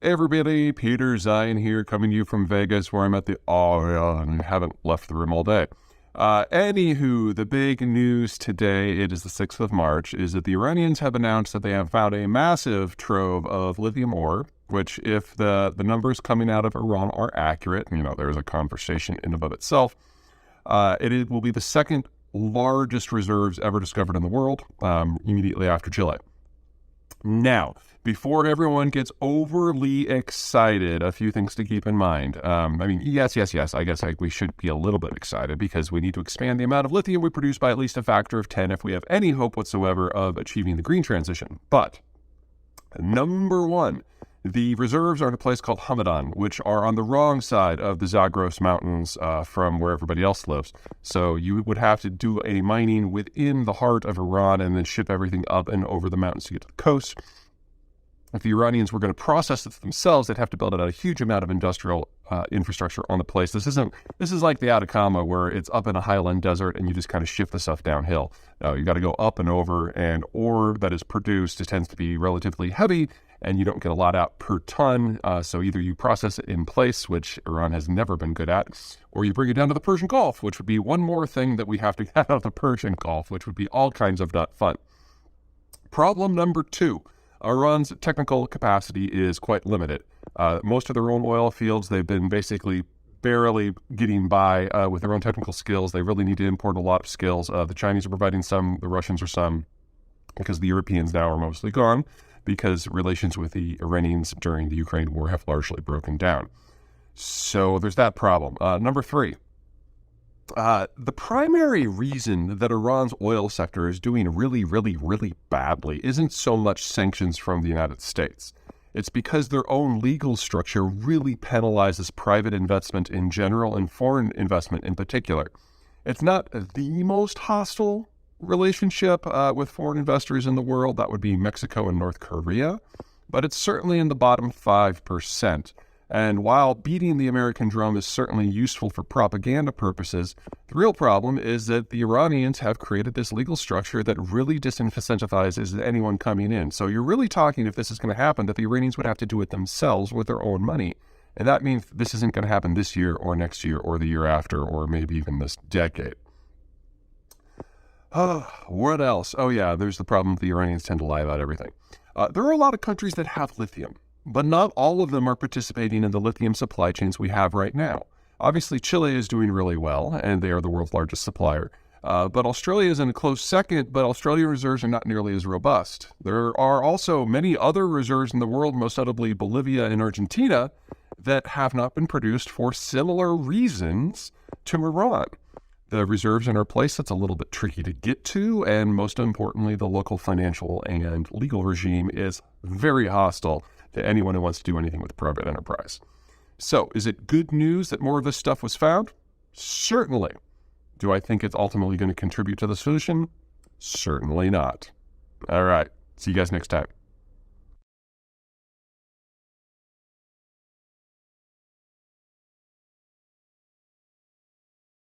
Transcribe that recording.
Hey everybody, Peter Zeihan here, coming to you from Vegas, where I'm at the Aria and haven't left the room all day. Anywho, the big news today, it is the 6th of March, is that the Iranians have announced that they have found a massive trove of lithium ore, which if the numbers coming out of Iran are accurate, there's a conversation in and of itself, it will be the second largest reserves ever discovered in the world, immediately after Chile. Now, before everyone gets overly excited, a few things to keep in mind. Yes. I guess we should be a little bit excited because we need to expand the amount of lithium we produce by at least a factor of 10 if we have any hope whatsoever of achieving the green transition. But, number one, the reserves are in a place called Hamadan, which are on the wrong side of the Zagros Mountains from where everybody else lives. So you would have to do a mining within the heart of Iran and then ship everything up and over the mountains to get to the coast. If the Iranians were going to process it themselves, they'd have to build out a huge amount of industrial infrastructure on the place. This is like the Atacama, where it's up in a highland desert and you just kind of shift the stuff downhill. No, you got to go up and over, and ore that is produced, it tends to be relatively heavy, and you don't get a lot out per ton. So either you process it in place, which Iran has never been good at, or you bring it down to the Persian Gulf, which would be one more thing that we have to get out of the Persian Gulf, which would be all kinds of not fun. Problem number two. Iran's technical capacity is quite limited. Most of their own oil fields, they've been basically barely getting by with their own technical skills. They really need to import a lot of skills. The Chinese are providing some, the Russians are some, because the Europeans now are mostly gone, because relations with the Iranians during the Ukraine war have largely broken down. So there's that problem. Number three. The primary reason that Iran's oil sector is doing really, really, really badly isn't so much sanctions from the United States. It's because their own legal structure really penalizes private investment in general and foreign investment in particular. It's not the most hostile relationship with foreign investors in the world. That would be Mexico and North Korea, but it's certainly in the bottom 5%. And while beating the American drum is certainly useful for propaganda purposes, the real problem is that the Iranians have created this legal structure that really disincentivizes anyone coming in. So you're really talking, if this is going to happen, that the Iranians would have to do it themselves with their own money. And that means this isn't going to happen this year or next year or the year after or maybe even this decade. What else? Oh yeah, there's the problem the Iranians tend to lie about everything. There are a lot of countries that have lithium, but not all of them are participating in the lithium supply chains we have right now. Obviously, Chile is doing really well, and they are the world's largest supplier. But Australia is in a close second, but Australian reserves are not nearly as robust. There are also many other reserves in the world, most notably Bolivia and Argentina, that have not been produced for similar reasons to Iran. The reserves in our place, that's a little bit tricky to get to, and most importantly, the local financial and legal regime is very hostile to anyone who wants to do anything with private enterprise. So, is it good news that more of this stuff was found? Certainly. Do I think it's ultimately going to contribute to the solution? Certainly not. All right. See you guys next time.